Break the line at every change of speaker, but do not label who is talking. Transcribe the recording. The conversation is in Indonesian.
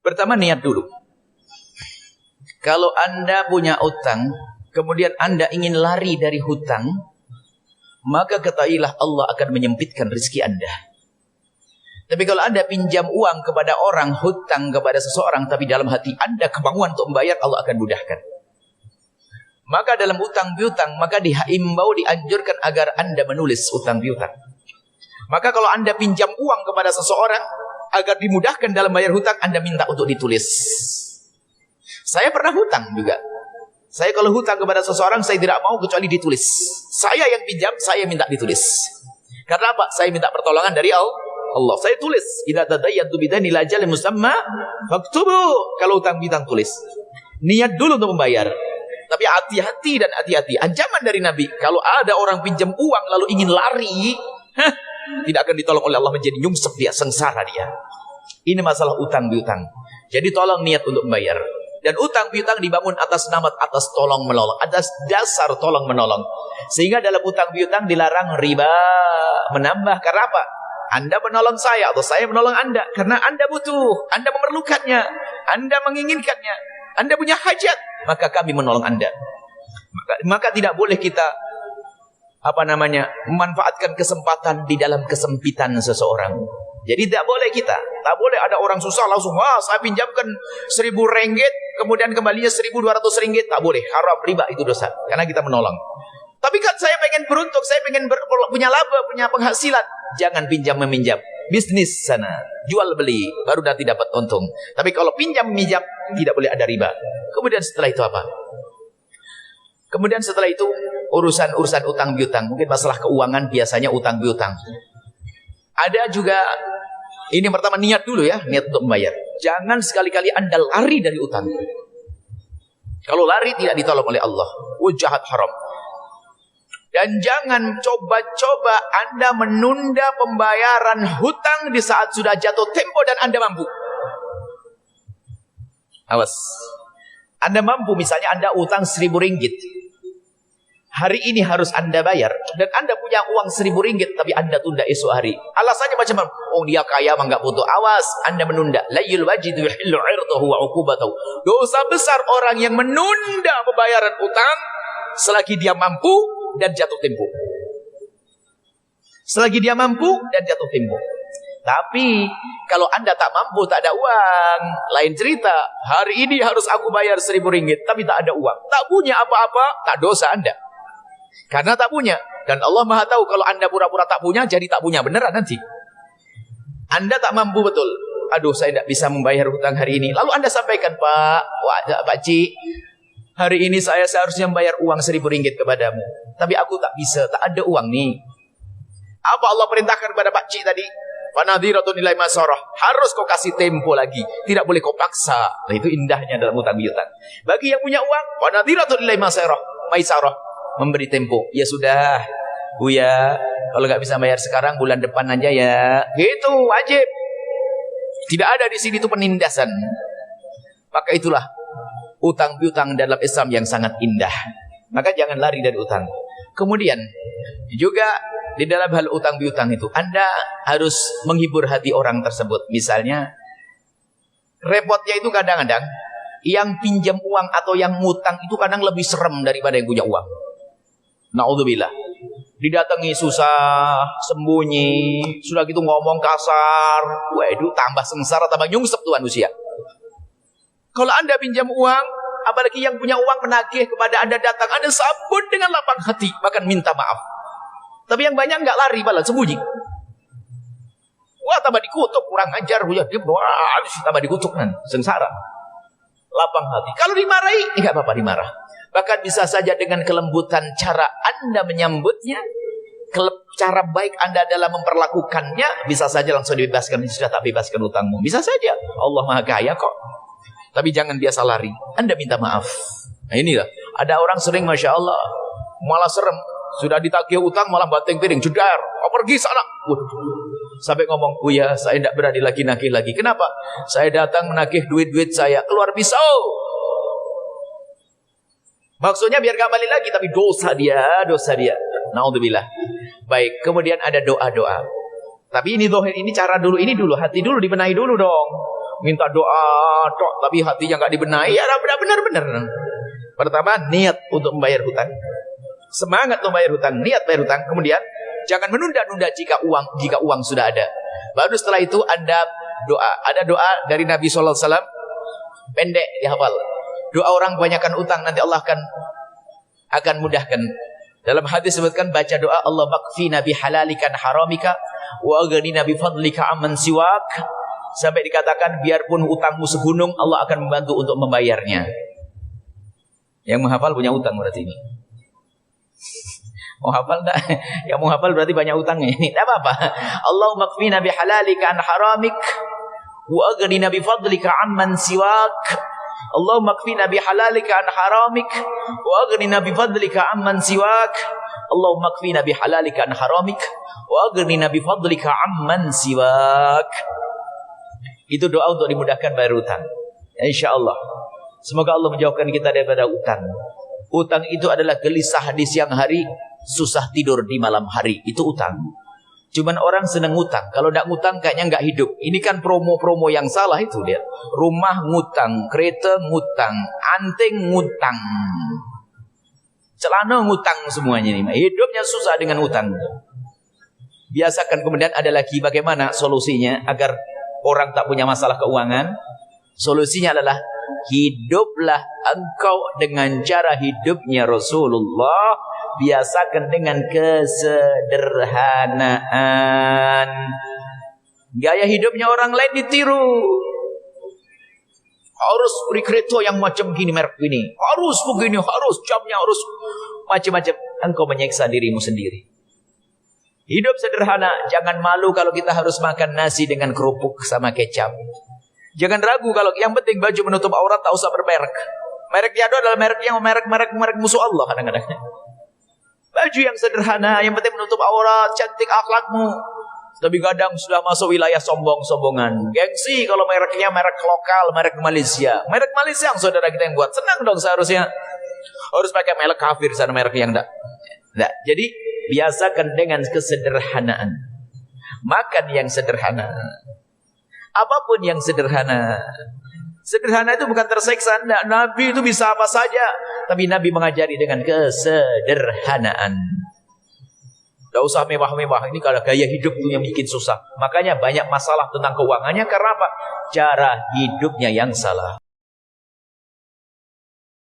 Pertama, niat dulu. Kalau Anda punya utang, kemudian Anda ingin lari dari hutang, maka ketahuilah Allah akan menyempitkan rezeki Anda. Tapi kalau Anda pinjam uang kepada orang, hutang kepada seseorang, tapi dalam hati Anda kemauan untuk membayar, Allah akan mudahkan. Maka dalam utang piutang, maka dihimbau, dianjurkan agar Anda menulis utang piutang. Maka kalau Anda pinjam uang kepada seseorang, agar dimudahkan dalam bayar hutang, Anda minta untuk ditulis. Saya pernah hutang juga. Saya kalau hutang kepada seseorang, saya tidak mau kecuali ditulis. Saya yang pinjam, saya minta ditulis. Karena apa? Saya minta pertolongan dari Allah. Saya tulis. Idza tadayyantu bidaini ila ajalin musamma faktubu. Kalau hutang piutang tulis. Niat dulu untuk membayar. Tapi hati-hati dan hati-hati. Ancaman dari Nabi, kalau ada orang pinjam uang lalu ingin lari, tidak akan ditolong oleh Allah, menjadi nyungsep dia, sengsara dia. Ini masalah utang piutang. Jadi tolong niat untuk membayar. Dan utang piutang dibangun atas nama, atas tolong menolong, atas dasar tolong menolong. Sehingga dalam utang piutang dilarang riba menambah. Karena apa? Anda menolong saya atau saya menolong Anda karena Anda butuh, Anda memerlukannya, Anda menginginkannya, Anda punya hajat, maka kami menolong Anda. Maka tidak boleh kita memanfaatkan kesempatan di dalam kesempitan seseorang. Jadi tidak boleh kita, tak boleh ada orang susah langsung, saya pinjamkan 1.000 ringgit, kemudian kembalinya 1.200 ringgit, tak boleh, haram, riba, itu dosa, karena kita menolong. Tapi kan saya pengen beruntung, saya pengen punya laba, punya penghasilan, jangan pinjam meminjam, bisnis sana, jual beli, baru nanti dapat untung. Tapi kalau pinjam meminjam, tidak boleh ada riba. Kemudian setelah itu apa? Kemudian setelah itu urusan utang piutang, mungkin masalah keuangan, biasanya utang piutang. Ada juga, ini yang pertama niat dulu ya, niat untuk membayar. Jangan sekali-kali Anda lari dari utang. Kalau lari tidak ditolong oleh Allah, jahat, haram. Dan jangan coba-coba Anda menunda pembayaran hutang di saat sudah jatuh tempo dan Anda mampu. Awas. Anda mampu, misalnya Anda utang 1.000 ringgit. Hari ini harus Anda bayar. Dan Anda punya uang 1.000 ringgit, tapi Anda tunda esok hari. Alasannya macam-macam. Oh, dia kaya, mah nggak butuh. Awas, Anda menunda. Layul wajidu yuhillu irdahu wa uqubatahu. Dosa besar orang yang menunda pembayaran utang selagi dia mampu dan jatuh tempo. Selagi dia mampu dan jatuh tempo. Tapi kalau Anda tak mampu, tak ada uang, lain cerita. Hari ini harus aku bayar 1.000 ringgit, tapi tak ada uang, tak punya apa-apa, tak dosa Anda. Karena tak punya. Dan Allah Maha tahu kalau Anda pura-pura tak punya, jadi tak punya beneran nanti. Anda tak mampu betul. Aduh, saya tidak bisa membayar hutang hari ini. Lalu Anda sampaikan, Pak Cik, hari ini saya seharusnya membayar uang 1.000 ringgit kepadamu. Tapi aku tak bisa, tak ada uang nih. Apa Allah perintahkan kepada Pak Cik tadi? Fanadhiratun ilai masarah. Harus kau kasih tempo lagi. Tidak boleh kau paksa. Nah, itu indahnya dalam hutang piutang. Bagi yang punya uang, fanadhiratun ilai maisarah. Memberi tempo. Ya sudah, Buya, kalau nggak bisa bayar sekarang, bulan depan aja ya. Gitu, wajib. Tidak ada di sini itu penindasan. Maka itulah utang piutang dalam Islam yang sangat indah. Maka jangan lari dari utang. Kemudian juga di dalam hal utang piutang itu, Anda harus menghibur hati orang tersebut. Misalnya, repotnya itu kadang-kadang yang pinjam uang atau yang ngutang itu kadang lebih serem daripada yang punya uang. Na'udzubillah. Didatangi susah, sembunyi, sudah gitu ngomong kasar. Waduh, tambah sengsara, tambah nyungsep tuh manusia. Kalau Anda pinjam uang, apalagi yang punya uang menagih kepada Anda datang, Anda sambut dengan lapang hati, bahkan minta maaf. Tapi yang banyak nggak lari, malah sembunyi. Wah, tambah dikutuk, kurang ajar, dia tambah dikutuk kan, sengsara. Lapang hati. Kalau dimarahi, nggak apa-apa dimarah. Bahkan bisa saja dengan kelembutan cara Anda menyambutnya, cara baik Anda dalam memperlakukannya, bisa saja langsung dibebaskan. Sudah tak bebaskan utangmu. Bisa saja. Allah Maha Kaya kok. Tapi jangan biasa lari. Anda minta maaf. Nah inilah. Ada orang sering, Masya Allah, malah serem. Sudah ditagih utang, malah banting piring. Jedar. Pergi sana. Sampai ngomong, Buya, saya tidak berani lagi nagih lagi. Kenapa? Saya datang menagih duit-duit saya. Keluar pisau. Maksudnya biar gak balik lagi, tapi dosa dia. Na'udzubillah. Baik, kemudian ada doa-doa. Tapi ini zahir, ini cara dulu, ini dulu, hati dulu, dibenahi dulu dong. minta doa, tapi hatinya nggak dibenahi, ya benar-benar. Pertama, niat untuk membayar hutang. Semangat untuk membayar hutang, niat bayar hutang. Kemudian, jangan menunda-nunda jika uang sudah ada. Baru setelah itu Anda doa. Ada doa dari Nabi SAW, pendek dihafal. Doa orang kebanyakan utang nanti Allah akan mudahkan. Dalam hadis sebutkan baca doa Allah makfina bihalalikan haramika wa aghnina bifadlika amman siwak, sampai dikatakan biarpun utangmu segunung Allah akan membantu untuk membayarnya. Yang menghafal punya utang berarti ini. Mau hafal enggak? Yang mau hafal berarti banyak utangnya ini. Enggak apa-apa. Allahumma kfina bihalalika an haramik wa aghnina bifadlika amman siwak. Allahumma kfina bihalalika an haramik wa aghnina bifadlika amman siwak. Allahumma kfina bihalalika an haramik wa aghnina bifadlika amman siwak. Itu doa untuk dimudahkan bayar utang. Ya, insyaallah. Semoga Allah menjauhkan kita daripada utang. Utang itu adalah gelisah di siang hari, susah tidur di malam hari. Itu utang. Cuman orang senang ngutang. Kalau tidak ngutang kayaknya nggak hidup. Ini kan promo-promo yang salah itu, lihat. Rumah ngutang, kereta ngutang, anting ngutang, celana ngutang, semuanya ini. Hidupnya susah dengan utang. Biasakan. Kemudian ada lagi bagaimana solusinya agar orang tak punya masalah keuangan. Solusinya adalah hiduplah engkau dengan cara hidupnya Rasulullah. Biasakan dengan kesederhanaan. Gaya hidupnya orang lain ditiru. Harus beri kereta yang macam gini, merek ini. Harus begini, harus jamnya, harus macam-macam. Engkau menyiksa dirimu sendiri. Hidup sederhana. Jangan malu kalau kita harus makan nasi dengan kerupuk sama kecap. Jangan ragu kalau yang penting baju menutup aurat, tak usah bermerek. Merek jadul adalah merek musuh Allah kadang-kadang. Baju yang sederhana, yang penting menutup aurat, cantik akhlakmu. Tapi kadang sudah masuk wilayah sombong-sombongan. Gengsi kalau mereknya merek lokal, merek Malaysia. Merek Malaysia yang saudara kita yang buat. Senang dong seharusnya. Harus pakai merek kafir sana, merek yang enggak. Jadi biasakan dengan kesederhanaan. Makan yang sederhana. Apapun yang sederhana. Sederhana itu bukan tersiksa. Nah, Nabi itu bisa apa saja. Tapi Nabi mengajari dengan kesederhanaan. Tidak usah mewah-mewah. Ini kalau gaya hidup itu yang bikin susah. Makanya banyak masalah tentang keuangannya. Karena apa? Cara hidupnya yang salah.